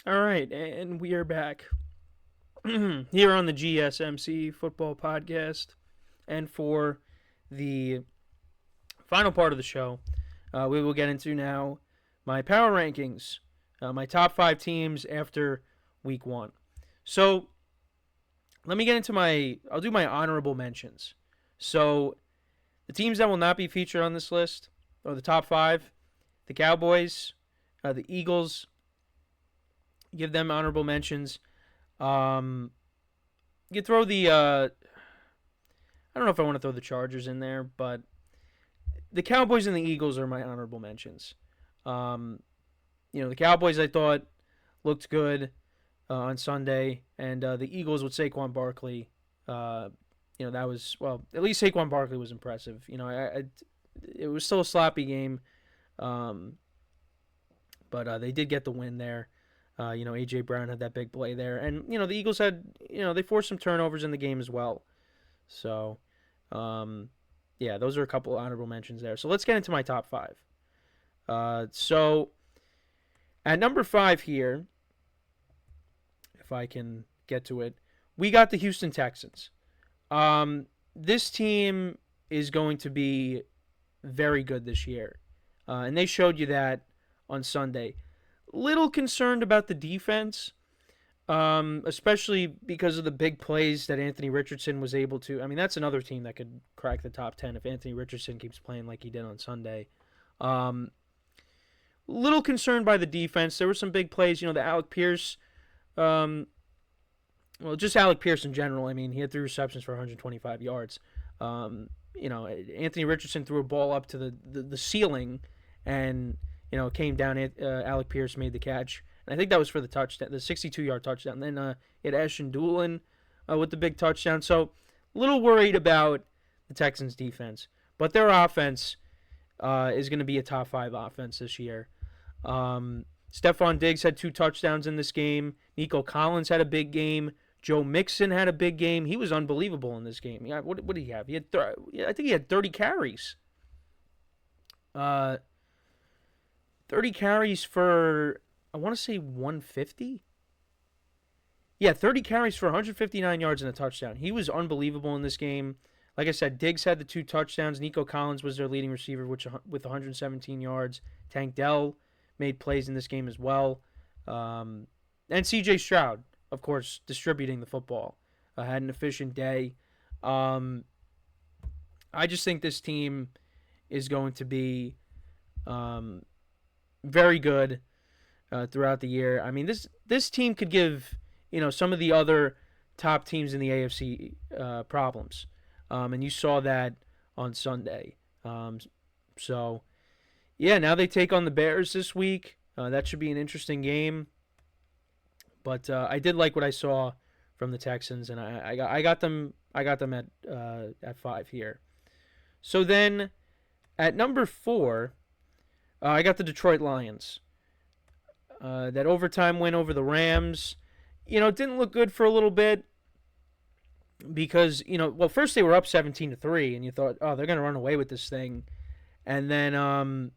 All right, and we are back here on the GSMC Football Podcast. And for the final part of the show, we will get into now my power rankings, my top 5 teams after week 1. So let me get into I'll do my honorable mentions. So the teams that will not be featured on this list are the top 5, the Cowboys, the Eagles. Give them honorable mentions. You throw the I don't know if I want to throw the Chargers in there, but the Cowboys and the Eagles are my honorable mentions. The Cowboys I thought looked good on Sunday, and the Eagles with Saquon Barkley. That was, well, at least Saquon Barkley was impressive. It was still a sloppy game, but they did get the win there. A.J. Brown had that big play there. And, the Eagles had, they forced some turnovers in the game as well. So, those are a couple of honorable mentions there. So let's get into my top 5. So, at number 5 here, if I can get to it, we got the Houston Texans. This team is going to be very good this year. And they showed you that on Sunday. Little concerned about the defense, especially because of the big plays that Anthony Richardson was able to. I mean, that's another team that could crack the top 10 if Anthony Richardson keeps playing like he did on Sunday. Little concerned by the defense. There were some big plays. The Alec Pierce, just Alec Pierce in general. I mean, he had 3 receptions for 125 yards. Anthony Richardson threw a ball up to the ceiling, and it came down. Alec Pierce made the catch, and I think that was for the touchdown, the 62-yard touchdown. And then you had Ashton Doolin with the big touchdown. So a little worried about the Texans' defense, but their offense is going to be a top 5 offense this year. Stephon Diggs had 2 touchdowns in this game. Nico Collins had a big game. Joe Mixon had a big game. He was unbelievable in this game. What did he have? I think he had 30 carries. 30 carries for, I want to say 150? Yeah, 30 carries for 159 yards and a touchdown. He was unbelievable in this game. Like I said, Diggs had the 2 touchdowns. Nico Collins was their leading receiver with 117 yards. Tank Dell made plays in this game as well. And C.J. Stroud, of course, distributing the football. Had an efficient day. I just think this team is going to be very good throughout the year. I mean, this team could give some of the other top teams in the AFC problems, and you saw that on Sunday. Now they take on the Bears this week. That should be an interesting game. But I did like what I saw from the Texans, and I got them at 5 here. So then at number 4. I got the Detroit Lions. That overtime win over the Rams, it didn't look good for a little bit because, first they were up 17-3, and you thought, oh, they're going to run away with this thing. And then,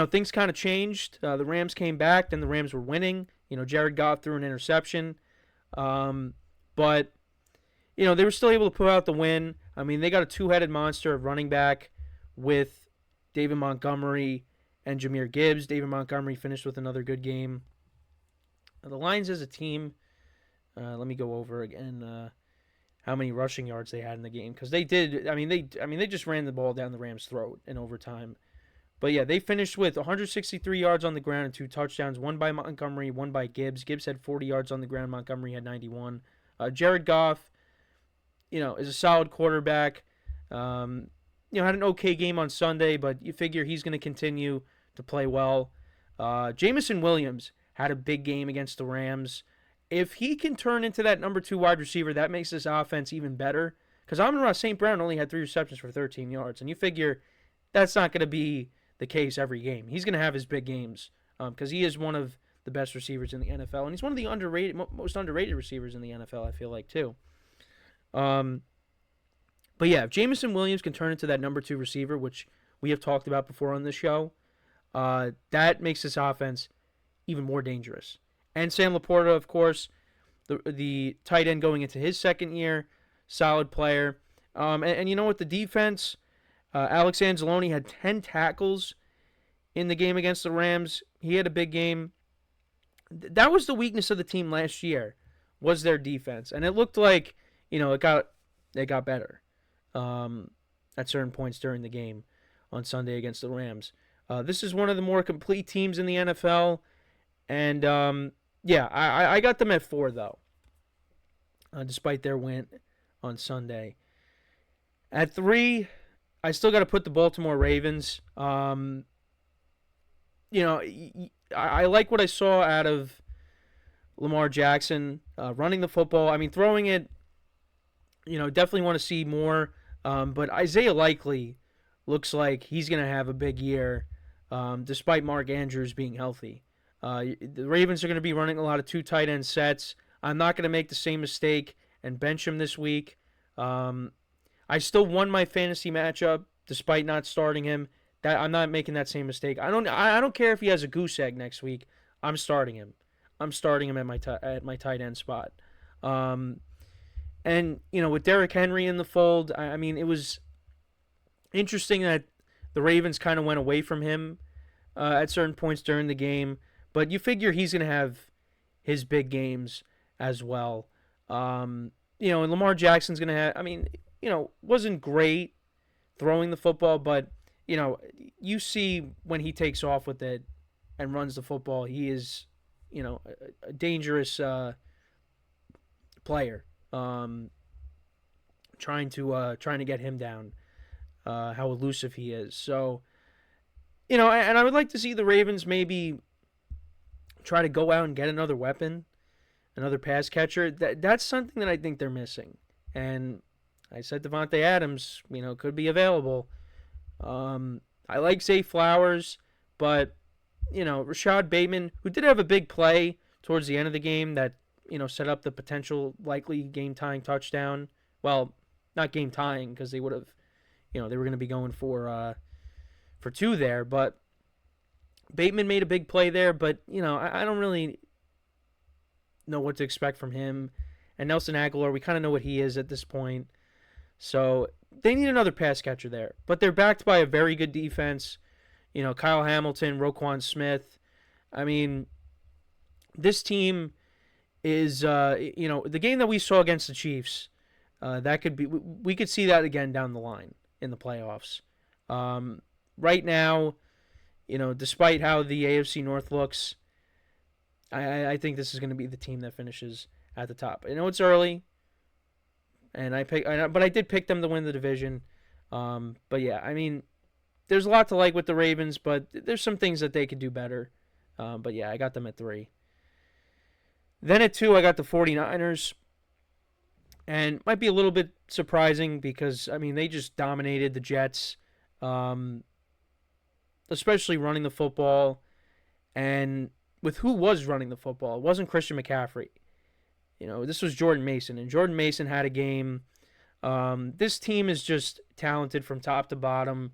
things kind of changed. The Rams came back, then the Rams were winning. Jared Goff threw an interception. But, they were still able to pull out the win. I mean, they got a 2-headed monster of running back with David Montgomery and Jahmyr Gibbs. David Montgomery finished with another good game. The Lions as a team, let me go over again how many rushing yards they had in the game, because they did. They just ran the ball down the Rams' throat in overtime. But yeah, they finished with 163 yards on the ground and 2 touchdowns, one by Montgomery, one by Gibbs. Gibbs had 40 yards on the ground. Montgomery had 91. Jared Goff, is a solid quarterback. Had an okay game on Sunday, but you figure he's going to continue to play well. Jameson Williams had a big game against the Rams. If he can turn into that number 2 wide receiver, that makes this offense even better. Because Amon-Ra St. Brown only had 3 receptions for 13 yards, and you figure that's not going to be the case every game. He's going to have his big games because he is one of the best receivers in the NFL, and he's one of the most underrated receivers in the NFL, I feel like, too. But yeah, if Jameson Williams can turn into that number 2 receiver, which we have talked about before on this show, that makes this offense even more dangerous. And Sam Laporta, of course, the tight end going into his second year, solid player. And you know what? The defense, Alex Anzalone had 10 tackles in the game against the Rams. He had a big game. That was the weakness of the team last year, was their defense. And it looked like, it got better at certain points during the game on Sunday against the Rams. This is one of the more complete teams in the NFL. And, I got them at 4, though, despite their win on Sunday. At 3, I still got to put the Baltimore Ravens. I like what I saw out of Lamar Jackson running the football. I mean, throwing it, definitely want to see more. But Isaiah Likely looks like he's going to have a big year, despite Mark Andrews being healthy. The Ravens are going to be running a lot of 2 tight end sets. I'm not going to make the same mistake and bench him this week. I still won my fantasy matchup despite not starting him. That I'm not making that same mistake. I don't care if he has a goose egg next week. I'm starting him. I'm starting him at my tight end spot. And with Derrick Henry in the fold, I mean, it was interesting that the Ravens kind of went away from him at certain points during the game. But you figure he's going to have his big games as well. And Lamar Jackson's going to have, wasn't great throwing the football, but, you see when he takes off with it and runs the football, he is, a dangerous player. Trying to get him down, how elusive he is. So, and I would like to see the Ravens maybe try to go out and get another weapon, another pass catcher. That's something that I think they're missing. And I said Devontae Adams, could be available. I like Zay Flowers, but, Rashad Bateman, who did have a big play towards the end of the game that, set up the potential likely game-tying touchdown. Well, not game-tying because they would have, they were going to be going for 2 there. But Bateman made a big play there, but, I don't really know what to expect from him. And Nelson Aguilar, we kind of know what he is at this point. So they need another pass catcher there. But they're backed by a very good defense. Kyle Hamilton, Roquan Smith. I mean, this team is, the game that we saw against the Chiefs, that could be, we could see that again down the line in the playoffs. Right now, despite how the AFC North looks, I think this is going to be the team that finishes at the top. I know it's early, but I did pick them to win the division. But yeah, I mean, there's a lot to like with the Ravens, but there's some things that they could do better. But yeah, I got them at 3. Then at 2, I got the 49ers. And might be a little bit surprising because, I mean, they just dominated the Jets, especially running the football. And with who was running the football, it wasn't Christian McCaffrey. This was Jordan Mason, and Jordan Mason had a game. This team is just talented from top to bottom,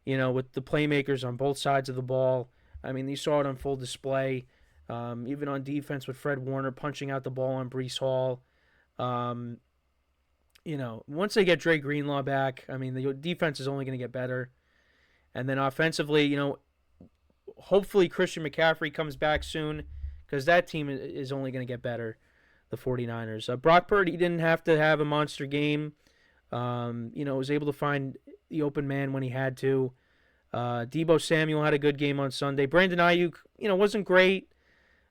with the playmakers on both sides of the ball. I mean, you saw it on full display, even on defense with Fred Warner punching out the ball on Breece Hall. Once they get Dre Greenlaw back, I mean, the defense is only going to get better. And then offensively, hopefully Christian McCaffrey comes back soon because that team is only going to get better, the 49ers. Brock Purdy didn't have to have a monster game. Was able to find the open man when he had to. Deebo Samuel had a good game on Sunday. Brandon Ayuk, wasn't great.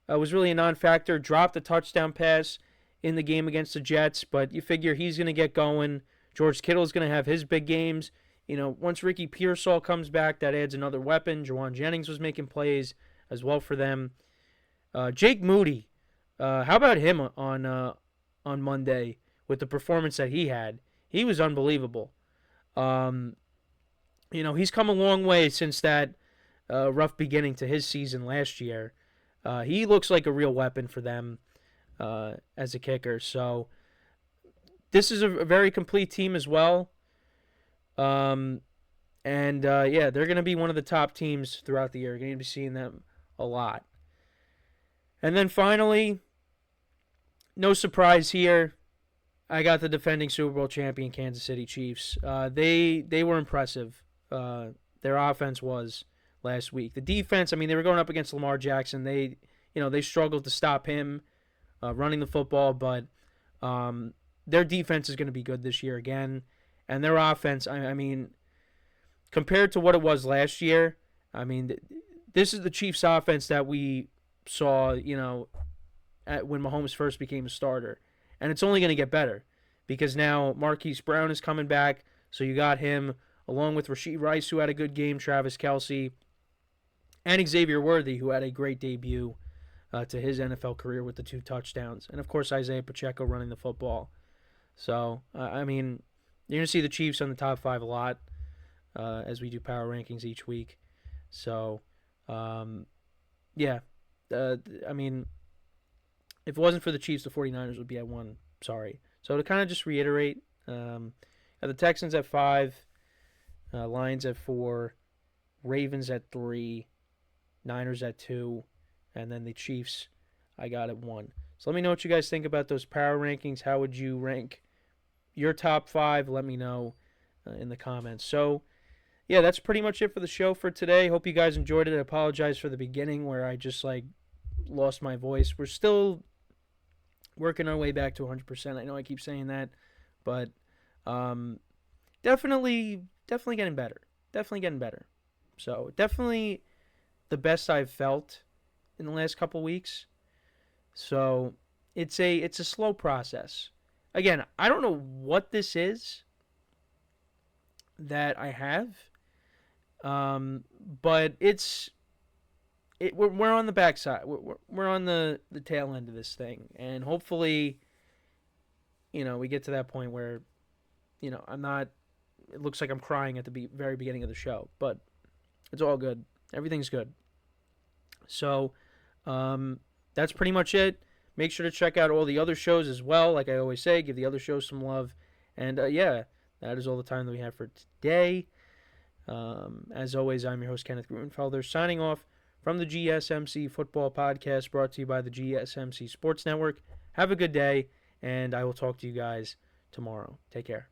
Was really a non-factor. Dropped a touchdown pass in the game against the Jets, but you figure he's going to get going. George Kittle's going to have his big games. Once Ricky Pearsall comes back, that adds another weapon. Jawan Jennings was making plays as well for them. Jake Moody, how about him on Monday with the performance that he had? He was unbelievable. He's come a long way since that rough beginning to his season last year. He looks like a real weapon for them as a kicker. So this is a very complete team as well. They're going to be one of the top teams throughout the year. You're going to be seeing them a lot. And then finally, no surprise here, I got the defending Super Bowl champion Kansas City Chiefs. They were impressive. Their offense was last week. The defense, I mean, they were going up against Lamar Jackson. They struggled to stop him running the football, but their defense is going to be good this year again. And their offense, I mean, compared to what it was last year, I mean, this is the Chiefs' offense that we saw, when Mahomes first became a starter. And it's only going to get better because now Marquise Brown is coming back. So you got him along with Rashee Rice, who had a good game, Travis Kelce, and Xavier Worthy, who had a great debut to his NFL career with the 2 touchdowns. And, of course, Isaiah Pacheco running the football. So, I mean, you're going to see the Chiefs on the top 5 a lot as we do power rankings each week. So, yeah. I mean, if it wasn't for the Chiefs, the 49ers would be at 1. Sorry. So, to kind of just reiterate, the Texans at 5, Lions at 4, Ravens at 3, Niners at 2, and then the Chiefs I got at 1. So let me know what you guys think about those power rankings. How would you rank your top 5? Let me know in the comments. So, yeah, that's pretty much it for the show for today. Hope you guys enjoyed it. I apologize for the beginning where I just, lost my voice. We're still working our way back to 100%. I know I keep saying that, but definitely getting better. Definitely getting better. So, definitely the best I've felt in the last couple weeks. So, it's a slow process. Again, I don't know what this is that I have, but we're on the backside. We're on the tail end of this thing, and hopefully, we get to that point where, I'm not. It looks like I'm crying at the very beginning of the show, but it's all good. Everything's good. So, that's pretty much it. Make sure to check out all the other shows as well. Like I always say, give the other shows some love. And, yeah, that is all the time that we have for today. As always, I'm your host, Kenneth Gruenfelder, signing off from the GSMC Football Podcast, brought to you by the GSMC Sports Network. Have a good day, and I will talk to you guys tomorrow. Take care.